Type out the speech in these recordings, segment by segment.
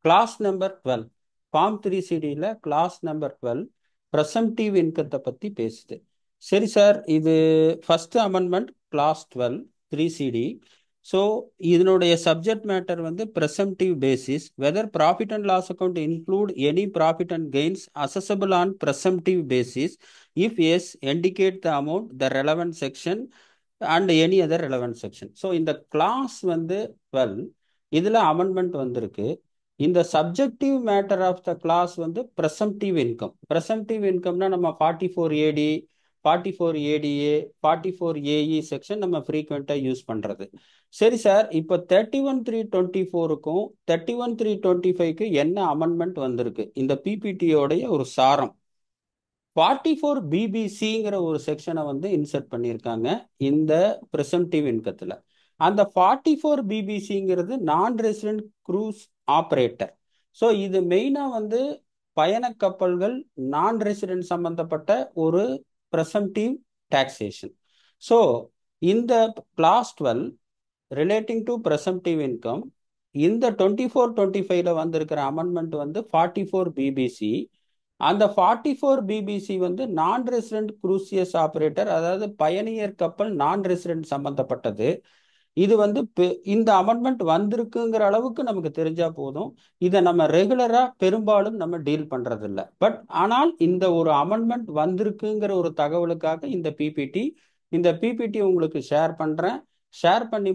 Class number 12 form 3CD clause number 12 presumptive இன்கத்தை பத்தி பேசுது. சரி சார், இது first amendment clause 12 3CD. So இதனுடைய சப்ஜெக்ட் மேட்டர் வந்து presumptive basis whether profit and loss account include any profit and gains assessable on presumptive basis. If yes indicate the amount the relevant section and any other relevant section. So இந்த clause வந்து 12 இதுல amendment வந்திருக்கு. இந்த subjective matter of the clause வந்து presumptive income. ப்ரெசம்டிவ் இன்கம்னா நம்ம 44AD 44ADA 44AE section நம்ம ஃப்ரீக்வெண்ட்டாக use பண்ணுறது. சரி சார், இப்போ 31(3)24க்கும் 31(3)25க்கு என்ன அமெண்ட்மெண்ட் வந்திருக்கு? இந்த பிபிடியோடைய ஒரு சாரம் 44BBCங்கிற ஒரு செக்ஷனை வந்து இன்சர்ட் பண்ணியிருக்காங்க இந்த ப்ரெசம்டிவ் இன்கத்தில். அந்த 44BBCங்கிறது நான் ரெசிடென்ட் க்ரூஸ் ஆப்ரேட்டர். ஸோ இது மெயினாக வந்து பயண கப்பல்கள் நான் ரெசிடென்ட் சம்பந்தப்பட்ட ஒரு ப்ரெசம்டிவ் டாக்ஸேஷன். ஸோ இந்த கிளாஸ் 12 ரிலேட்டிங் டு ப்ரெசம்டிவ் இன்கம் இந்த 24-25ல வந்திருக்கிற அமெண்ட்மெண்ட் வந்து 44BBC. அந்த 44BBC வந்து நான் ரெசிடென்ட் குரூசியஸ் ஆப்ரேட்டர், அதாவது பயணியர் கப்பல் நான் ரெசிடென்ட் சம்பந்தப்பட்டது. இது வந்து இந்த அமெண்ட்மெண்ட் வந்திருக்குங்கிற அளவுக்கு நமக்கு தெரிஞ்சா போதும். இதை நம்ம ரெகுலரா பெரும்பாலும் நம்ம டீல் பண்றது இல்லை. பட் ஆனால் இந்த ஒரு அமெண்ட்மெண்ட் வந்திருக்குங்கிற ஒரு தகவலுக்காக இந்த பிபிடி உங்களுக்கு ஷேர் பண்றேன். ஷேர் பண்ணி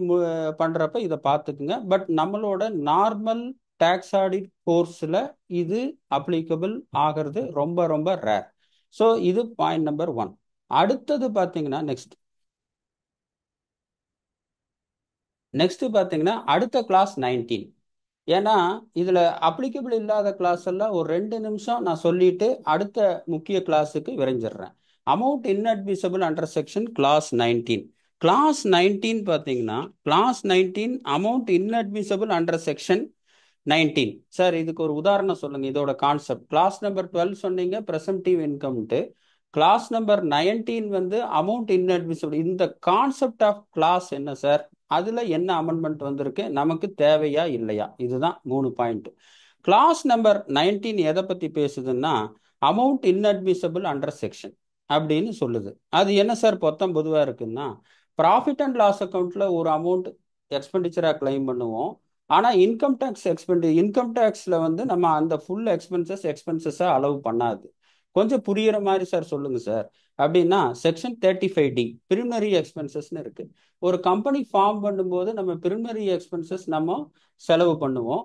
பண்றப்ப இதை பார்த்துக்குங்க. பட் நம்மளோட நார்மல் டாக்ஸ் ஆடிட் கோர்ஸ்ல இது அப்ளிகபிள் ஆகிறது ரொம்ப ரொம்ப ரேர். ஸோ இது பாயிண்ட் நம்பர் 1. அடுத்தது பார்த்தீங்கன்னா நெக்ஸ்ட் பார்த்தீங்கன்னா அடுத்த கிளாஸ் 19. ஏன்னா இதுல அப்ளிகபிள் இல்லாத கிளாஸ் எல்லாம் ஒரு 2 நிமிஷம் நான் சொல்லிட்டு அடுத்த முக்கிய கிளாஸுக்கு விரைஞ்சிடுறேன். Amount inadmissible under section clause 19. Clause 19 பார்த்தீங்கன்னா clause 19 amount inadmissible under section 19. Sir, இதுக்கு ஒரு உதாரணம் சொல்லுங்க. இதோட கான்செப்ட் கிளாஸ் நம்பர் 12 சொன்னீங்க ப்ரெசம்டிவ் இன்கம்ட்டு, கிளாஸ் நம்பர் 19 வந்து அமௌண்ட் இன்அட்மிசபிள். இந்த கான்செப்ட் ஆஃப் கிளாஸ் என்ன சார்? அதுல என்ன அமெண்ட்மெண்ட் வந்திருக்கு, நமக்கு தேவையா இல்லையா? இதுதான் 3 பாயிண்ட். கிளாஸ் நம்பர் 19 எதை பத்தி பேசுதுன்னா அமௌண்ட் இன்அட்மிசபிள் அண்டர் செக்ஷன் அப்படின்னு சொல்லுது. அது என்ன சார் பொத்தம் பொதுவா இருக்குன்னா, ப்ராஃபிட் அண்ட் லாஸ் அக்கௌண்ட்ல ஒரு அமௌண்ட் எக்ஸ்பெண்டிச்சரா கிளைம் பண்ணுவோம். ஆனா இன்கம் டேக்ஸ்ல வந்து நம்ம அந்த ஃபுல் எக்ஸ்பென்சஸை அலோவ் பண்ணாது. கொஞ்சம் புரியுற மாதிரி சார் சொல்லுங்க சார் அப்படின்னா, செக்ஷன் 35D பிரிமினரி எக்ஸ்பென்சஸ்ன்னு இருக்கு. ஒரு கம்பெனி ஃபார்ம் பண்ணும்போது நம்ம பிரிமினரி எக்ஸ்பென்சஸ் நம்ம செலவு பண்ணுவோம்.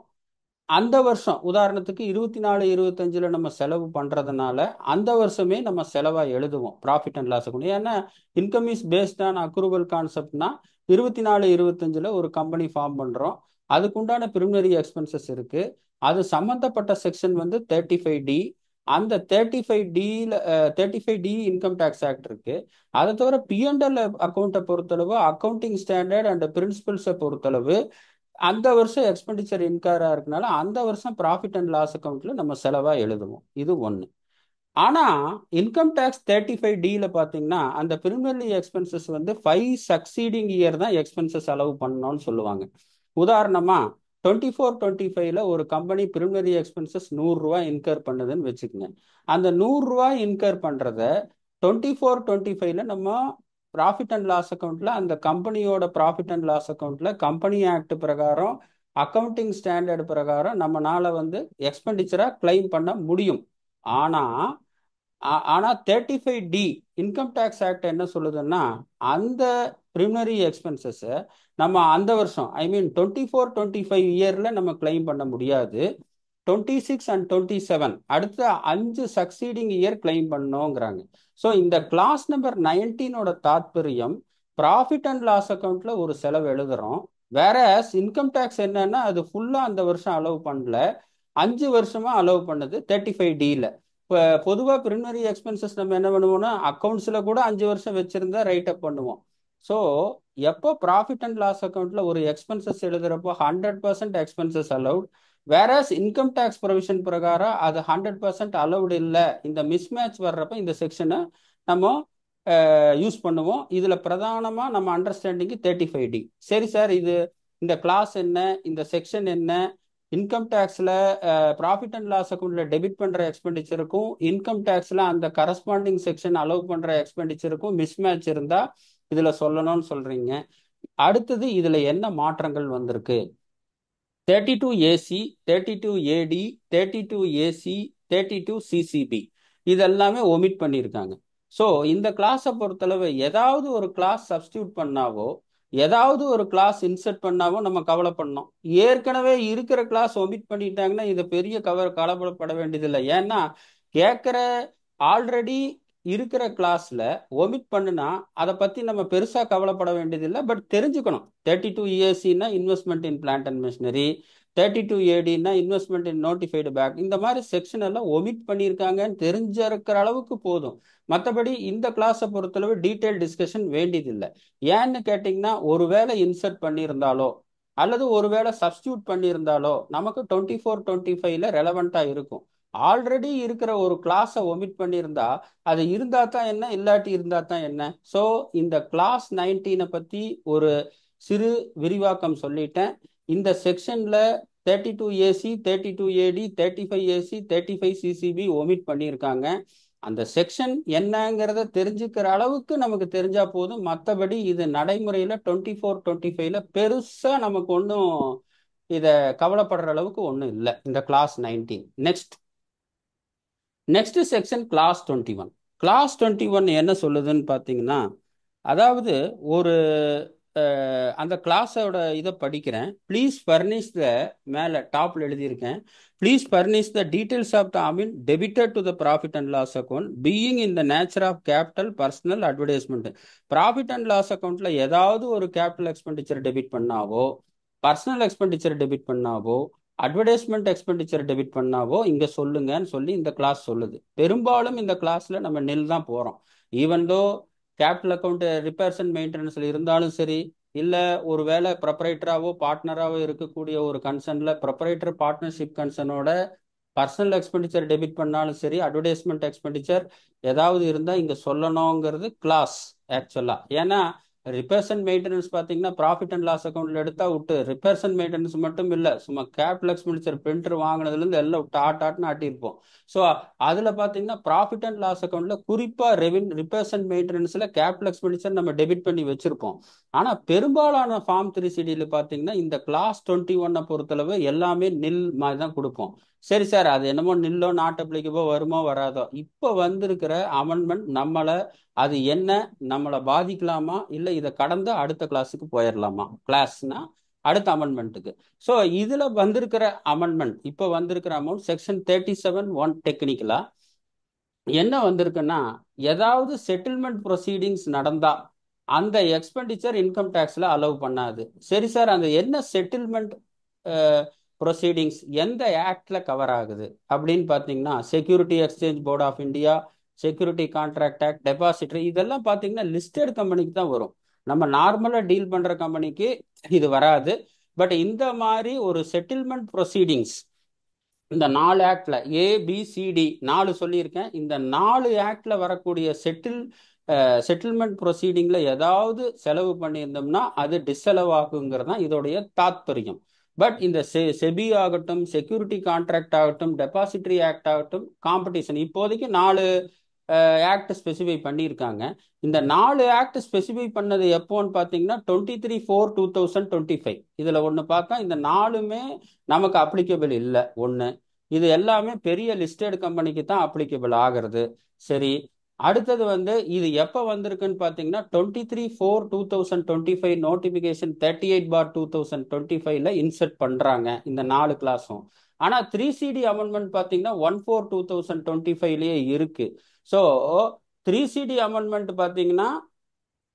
அந்த வருஷம் உதாரணத்துக்கு 24-25ல நம்ம செலவு பண்றதுனால அந்த வருஷமே நம்ம செலவா எழுதுவோம் ப்ராஃபிட் அண்ட் லாஸ் அக்கௌண்ட். ஏன்னா income is based on accrual கான்செப்ட்னா 24-25ல ஒரு கம்பெனி ஃபார்ம் பண்றோம், அதுக்குண்டான பிரிமினரி எக்ஸ்பென்சஸ் இருக்கு. அது சம்பந்தப்பட்ட செக்ஷன் வந்து 35D. அந்த 35D இன்கம் டேக்ஸ் ஆக்ட் இருக்கு. அதை தவிர P&L அக்கௌண்ட்டை பொறுத்தளவு அக்கௌண்டிங் ஸ்டாண்டர்ட் அண்ட் பிரின்சிபல்ஸை பொறுத்தளவு அந்த வருஷம் எக்ஸ்பெண்டிச்சர் இன்காரா இருக்கனால அந்த வருஷம் ப்ராஃபிட் அண்ட் லாஸ் அக்கௌண்ட்ல நம்ம செலவா எழுதுவோம். இது ஒன்று. ஆனா இன்கம் டேக்ஸ் 35Dல பாத்தீங்கன்னா அந்த பிரிமினரி எக்ஸ்பென்சஸ் வந்து 5 சக்சீடிங் இயர் தான் எக்ஸ்பென்சஸ் அலோவ் பண்ணணும்னு சொல்லுவாங்க. உதாரணமா 24-25ல ஒரு கம்பெனி பிரிமினரி எக்ஸ்பென்சஸ் 100 ரூபாய் இன்கர் பண்ணுதுன்னு வச்சுக்கோங்க. அந்த 100 ரூபாய் இன்கர் பண்றத 24-25ல நம்ம ப்ராஃபிட் அண்ட் லாஸ் அக்கௌண்ட்ல அந்த கம்பெனியோட ப்ராஃபிட் அண்ட் லாஸ் அக்கௌண்ட்ல கம்பெனி ஆக்ட் பிரகாரம் அக்கௌண்டிங் ஸ்டாண்டர்ட் பிரகாரம் நம்மளால வந்து எக்ஸ்பெண்டிச்சரா கிளைம் பண்ண முடியும். ஆனா 35D இன்கம் டேக்ஸ் ஆக்ட் என்ன சொல்லுதுன்னா, அந்த பிரிமினரி எக்ஸ்பென்சஸ் நம்ம அந்த வருஷம் 24-25 இயர்ல நம்ம கிளைம் பண்ண முடியாது. 26 and 27 அடுத்த 5 சக்சீடிங் இயர் கிளைம் பண்ணோங்கிறாங்க. ஸோ இந்த கிளாஸ் நம்பர் 19ஓட தாத்பரியம் ப்ராஃபிட் அண்ட் லாஸ் அக்கௌண்ட்ல ஒரு செலவு எழுதுறோம். வேற இன்கம் டேக்ஸ் என்னன்னா அது ஃபுல்லா அந்த வருஷம் அலோவ் பண்ணல, 5 வருஷமா அலோவ் பண்ணது 35Dல. இப்போ பொதுவாக பிரிமினரி எக்ஸ்பென்சஸ் நம்ம என்ன பண்ணுவோம்னா அக்கௌண்ட்ஸ்ல கூட 5 வருஷம் வச்சிருந்தா ரைட் அப் பண்ணுவோம். ஸோ எப்போ ப்ராஃபிட் அண்ட் லாஸ் அக்கௌண்ட்ல ஒரு எக்ஸ்பென்சஸ் எழுதுறப்போ 100% expenses allowed, whereas income tax provision பிரகாரம் அது 100% அலௌடு இல்லை. இந்த மிஸ்மேட்ச் வர்றப்ப இந்த செக்ஷனை நம்ம யூஸ் பண்ணுவோம். இதுல பிரதானமா நம்ம அண்டர்ஸ்டாண்டிங் 35D. சரி சார், இது இந்த கிளாஸ் என்ன, இந்த செக்ஷன் என்ன, இன்கம் டேக்ஸ்ல ப்ராஃபிட் அண்ட் லாஸ் அக்கௌண்ட்ல டெபிட் பண்ற எக்ஸ்பெண்டிச்சருக்கும் இன்கம் டேக்ஸ்ல அந்த கரஸ்பாண்டிங் செக்ஷன் அலோவ் பண்ற எக்ஸ்பெண்டிச்சருக்கும் மிஸ்மேட்ச் இருந்தா இதுல சொல்லணும்னு சொல்றீங்க. அடுத்தது இதுல என்ன மாற்றங்கள் வந்திருக்கு? 32AC, 32AD, 32AC, 32CCB இதெல்லாமே ஒமிட் பண்ணியிருக்காங்க. ஸோ இந்த கிளாஸை பொறுத்தளவு ஏதாவது ஒரு கிளாஸ் சப்ஸ்டியூட் பண்ணாவோ ஏதாவது ஒரு கிளாஸ் இன்சர்ட் பண்ணாவோ நம்ம கவலைப்படணும். ஏற்கனவே இருக்கிற கிளாஸ் ஒமிட் பண்ணிட்டாங்கன்னா இது பெரிய கவலைப்பட வேண்டியதில்லை. ஏன்னா கேட்குற ஆல்ரெடி இருக்கிற கிளாஸ்ல ஒமிட் பண்ணுனா அதை பத்தி நம்ம பெருசா கவலைப்பட வேண்டியதில்லை. பட் தெரிஞ்சுக்கணும், 32EACனா investment in plant and machinery, 32ADனா இன்வெஸ்ட்மெண்ட் இன் நோட்டிஃபைடு பேக், இந்த மாதிரி செக்ஷன் எல்லாம் ஒமிட் பண்ணியிருக்காங்கன்னு தெரிஞ்சிருக்கிற அளவுக்கு போதும். மற்றபடி இந்த கிளாஸை பொறுத்தளவு டீட்டெயில் டிஸ்கஷன் வேண்டியதில்லை. ஏன்னு கேட்டிங்கன்னா ஒருவேளை இன்சர்ட் பண்ணியிருந்தாலோ அல்லது ஒருவேளை சப்ஸ்டியூட் பண்ணியிருந்தாலோ நமக்கு 24-25ல ரெலவெண்ட்டாக இருக்கும். ஆல்ரெடி இருக்கிற ஒரு கிளாஸை ஒமிட் பண்ணியிருந்தா அது இருந்தா தான் என்ன, இல்லாட்டி இருந்தா தான் என்ன. ஸோ இந்த கிளாஸ் 19 பத்தி ஒரு சிறு விரிவாக்கம் சொல்லிட்டேன். இந்த செக்ஷன்ல 32AC, 32AD, 35AC, 35CCB omit பண்ணியிருக்காங்க. அந்த செக்ஷன் என்னங்கிறத தெரிஞ்சுக்கிற அளவுக்கு நமக்கு தெரிஞ்சா போதும். மற்றபடி இது நடைமுறையில 24-25ல பெருசா நமக்கு ஒன்றும் இத கவலைப்படுற அளவுக்கு ஒன்றும் இல்லை இந்த clause 19. Next section clause 21. Clause 21 என்ன சொல்லுதுன்னு பார்த்தீங்கன்னா, அதாவது ஒரு அந்த கிளாஸோட இதை படிக்கிறேன். ப்ளீஸ் ஃபர்னிஷ் த, மேலே டாப்ல எழுதியிருக்கேன், please furnish the details of the amount debited to the profit and loss account being in the nature of capital personal advertisement. Profit and loss அக்கௌண்ட்ல ஏதாவது ஒரு கேபிட்டல் எக்ஸ்பெண்டிச்சர் டெபிட் பண்ணாவோ பர்சனல் எக்ஸ்பெண்டிச்சர் டெபிட் பண்ணாவோ advertisement expenditure debit பண்ணாவோ இங்க சொல்லுங்கன்னு சொல்லி இந்த கிளாஸ் சொல்லுது. பெரும்பாலும் இந்த கிளாஸ்ல நம்ம நெல் தான் போறோம். Even though capital account repairs and மெயின்டெனன்ஸ்ல இருந்தாலும் சரி, இல்ல ஒருவேளை ப்ரொப்ரைட்டராவோ பார்ட்னராவோ இருக்கக்கூடிய ஒரு கன்சர்ன்ல ப்ரொப்ரைட்டர் பார்ட்னர்ஷிப் கன்சர்னோட பர்சனல் எக்ஸ்பெண்டிச்சர் டெபிட் பண்ணாலும் சரி, அட்வர்டைஸ்மெண்ட் எக்ஸ்பெண்டிச்சர் ஏதாவது இருந்தால் இங்கே சொல்லணுங்கிறது கிளாஸ் ஆக்சுவலா. ஏன்னா ரிப்பேர்ஸ் அண்ட் மெயின்டெனன்ஸ் பார்த்தீங்கன்னா ப்ராஃபிட் அண்ட் லாஸ் அக்கௌண்ட்ல எடுத்தா விட்டு ரிப்பேர்ஸ் அண்ட் மெயின்டெனன்ஸ் மட்டும் இல்லை, சும்மா கேபிட்டல் எக்ஸ்பெண்டிச்சர் பிரிண்டர் வாங்கினதுலேருந்து எல்லாம் விட்டு ஆட்டாட்னு ஆட்டியிருப்போம். ஸோ அதில் பார்த்தீங்கன்னா ப்ராஃபிட் அண்ட் லாஸ் அக்கௌண்ட்ல குறிப்பாக ரிப்பேர்ஸ் அண்ட் மெயின்டெனன்ஸ்ல கேபிட்டல் எக்ஸ்பெண்டிச்சர் நம்ம டெபிட் பண்ணி வச்சிருப்போம். ஆனால் பெரும்பாலான ஃபார்ம் 3CD பார்த்தீங்கன்னா இந்த கிளாஸ் 21 பொறுத்தளவு எல்லாமே நில் மாதிரி தான் கொடுப்போம். சரி சார், அது என்னமோ நில்லோ நாட் அப்ளிகபோ வருமோ வராதோ, இப்போ வந்திருக்கிற அமெண்ட்மெண்ட் நம்மளை அது என்ன நம்மளை பாதிக்கலாமா இல்லை இதை கடந்து அடுத்த கிளாஸுக்கு போயிடலாமா, கிளாஸ்னா அடுத்த அமெண்ட்மெண்ட்டுக்கு. ஸோ இதுல வந்திருக்கிற அமெண்ட்மெண்ட் இப்போ வந்திருக்கிற அமௌண்ட் செக்ஷன் 37(1) டெக்னிக்கலா என்ன வந்திருக்குன்னா, ஏதாவது செட்டில்மெண்ட் ப்ரொசீடிங்ஸ் நடந்தா அந்த எக்ஸ்பெண்டிச்சர் இன்கம் டேக்ஸ்ல அலோவ் பண்ணாது. சரி சார், அந்த என்ன செட்டில்மெண்ட் ப்ரொசீடிங்ஸ் எந்த ஆக்ட்ல கவர் ஆகுது அப்படின்னு பார்த்தீங்கன்னா, security exchange board of India, security contract act, depository, இதெல்லாம் பார்த்தீங்கன்னா லிஸ்டட் கம்பெனிக்கு தான் வரும். நம்ம நார்மலாக டீல் பண்ற கம்பெனிக்கு இது வராது. பட் இந்த மாதிரி ஒரு செட்டில்மெண்ட் ப்ரொசீடிங்ஸ் இந்த 4 ஆக்ட்ல ABCD 4 சொல்லியிருக்கேன். இந்த 4 ஆக்ட்ல வரக்கூடிய செட்டில்மெண்ட் ப்ரொசீடிங்ல ஏதாவது செலவு பண்ணியிருந்தோம்னா அது டிஸ்அலவ் ஆகுங்கிறது தான் இதோடைய தாத்பரியம். பட் இந்த செபி ஆகட்டும், செக்யூரிட்டி கான்ட்ராக்ட் ஆகட்டும், டெபாசிட்டரி ஆக்ட் ஆகட்டும், காம்படிஷன், இப்போதைக்கு 4 ஆக்ட் ஸ்பெசிஃபை பண்ணியிருக்காங்க. இந்த 4 ஆக்ட் ஸ்பெசிஃபை பண்ணது எப்போன்னு பார்த்தீங்கன்னா 23/4/2025. இதுல ஒன்று பார்த்தா இந்த 4மே நமக்கு அப்ளிகபிள் இல்லை. ஒன்று, இது எல்லாமே பெரிய லிஸ்டட் கம்பெனிக்கு தான் அப்ளிகபிள் ஆகிறது. சரி, அடுத்தது இது எப்போ வந்திருக்குன்னு பார்த்தீங்கன்னா 23/4/2025 நோட்டிஃபிகேஷன் 38/2025ல இன்சர்ட் பண்றாங்க இந்த 4 கிளாஸும். ஆனா 3CD அமெண்ட்மெண்ட் பார்த்தீங்கன்னா 1/4/2025லயே இருக்கு. ஸோ 3CD அமெண்ட்மெண்ட் பார்த்தீங்கன்னா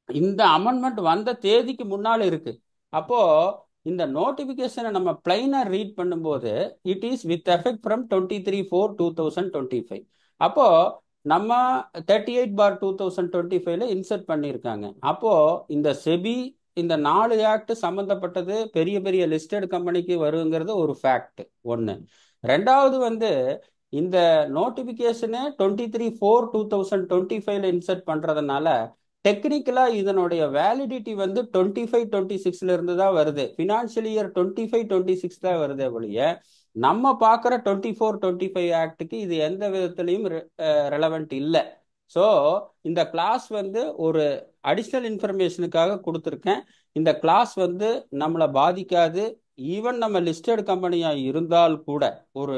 இந்த அமெண்ட்மெண்ட் வந்த தேதிக்கு முன்னால இருக்கு. அப்போ இந்த நோட்டிபிகேஷனை நம்ம பிளைனா ரீட் பண்ணும்போது it is with effect from 23/4/2025. அப்போ நம்ம 38/2025ல இன்சர்ட் பண்ணியிருக்காங்க. அப்போ இந்த செபி இந்த 4 ஆக்ட் சம்பந்தப்பட்டது பெரிய பெரிய லிஸ்டட் கம்பெனிக்கு வருங்கிறது ஒரு ஃபேக்ட் ஒன்று. ரெண்டாவது இந்த நோட்டிபிகேஷனு 23/4/2025ல இன்சர்ட் பண்றதுனால டெக்னிக்கலா இதனுடைய வேலிடிட்டி வந்து 25-26 இருந்து தான் வருது. ஃபினான்ஷியல் இயர் 25-26 தான் வருதே ஒழிய நம்ம பார்க்குற 24-25 ஆக்டுக்கு இது எந்த விதத்திலையும் ரெலவெண்ட் இல்லை. ஸோ இந்த கிளாஸ் வந்து ஒரு அடிஷ்னல் இன்ஃபர்மேஷனுக்காக கொடுத்துருக்கேன். இந்த கிளாஸ் வந்து நம்மளை பாதிக்காது. ஈவன் நம்ம லிஸ்டட் கம்பெனியா இருந்தால் கூட ஒரு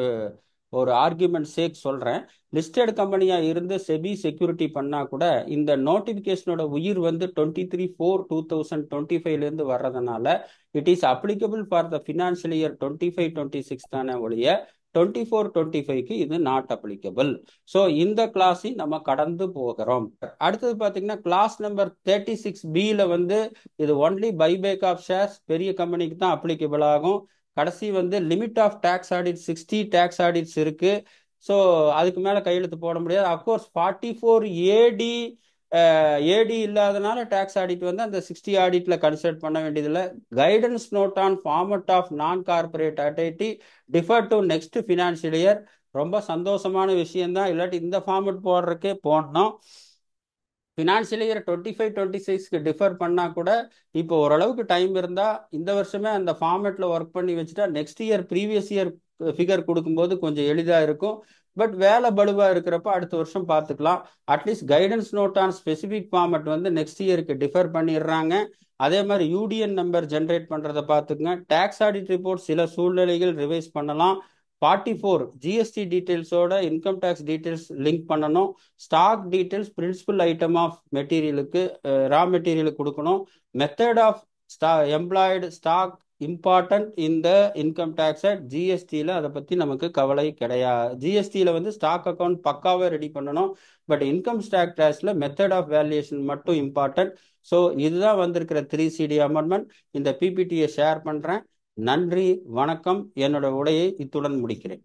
ஒரு ஆர்கியூமெண்ட் சேக் சொல்றேன். லிஸ்டட் கம்பெனியா இருந்து செபி செக்யூரிட்டி பண்ணா கூட இந்த நோட்டிபிகேஷனோட உயிர் வந்து 23/4/2025 இருந்து வர்றதுனால it is applicable for the financial year 25-26 தானே ஒழிய 24-25க்கு இது நாட் அப்ளிகபிள். ஸோ இந்த கிளாஸையும் நம்ம கடந்து போகிறோம். அடுத்தது பார்த்தீங்கன்னா கிளாஸ் நம்பர் 36B வந்து இது ஒன்லி பைபேக் ஆஃப் ஷேர்ஸ் பெரிய கம்பெனிக்கு தான் அப்ளிகபிள் ஆகும். கடைசி வந்து limit of tax audit 60 tax audits இருக்கு. ஸோ அதுக்கு மேலே கையெழுத்து போட முடியாது. அப்கோர்ஸ் 44AD ஏடி இல்லாதனால டேக்ஸ் ஆடிட் வந்து அந்த 60 ஆடிட்ல கன்சிடர் பண்ண வேண்டியதில்லை. Guidance note on format of non corporate entity defer to next financial year. ரொம்ப சந்தோஷமான விஷயம்தான். இல்லாட்டி இந்த ஃபார்மட் போடுறதுக்கே போடணும். ஃபினான்ஷியல் இயர் 25-26க்கு டிஃபர் பண்ணால் கூட இப்போ ஓரளவுக்கு டைம் இருந்தால் இந்த வருஷமே அந்த ஃபார்மேட்டில் ஒர்க் பண்ணி வச்சுட்டா next year previous year figure கொடுக்கும்போது கொஞ்சம் எளிதாக இருக்கும். பட் வேலை பலுவாக இருக்கிறப்ப அடுத்த வருஷம் பார்த்துக்கலாம். At least guidance note on specific format வந்து நெக்ஸ்ட் இயருக்கு டிஃபர் பண்ணிடுறாங்க. அதே மாதிரி யூடிஎன் நம்பர் ஜென்ரேட் பண்ணுறதை பார்த்துக்குங்க. டேக்ஸ் ஆடிட் ரிப்போர்ட் சில சூழ்நிலைகள் ரிவைஸ் பண்ணலாம். 44 ஜிஎஸ்டி டீட்டெயில்ஸோட இன்கம் டேக்ஸ் டீட்டெயில்ஸ் லிங்க் பண்ணணும். Stock details principal item of மெட்டீரியலுக்கு ரா மெட்டீரியலுக்கு கொடுக்கணும். Method of employed stock important இந்த இன்கம் டேக்ஸ் ஆக்ட். ஜிஎஸ்டியில் அதை பற்றி நமக்கு கவலை கிடையாது. ஜிஎஸ்டியில் வந்து ஸ்டாக் அக்கௌண்ட் பக்காவே ரெடி பண்ணணும். பட் இன்கம் டேக்ஸில் மெத்தட் ஆஃப் வேல்யூஷன் மட்டும் இம்பார்ட்டன்ட். ஸோ இதுதான் வந்திருக்கிற 3CD அமெண்ட்மெண்ட். இந்த பிபிடியை ஷேர் பண்ணுறேன். நன்றி, வணக்கம். என்னோட உரையை இத்துடன் முடிக்கிறேன்.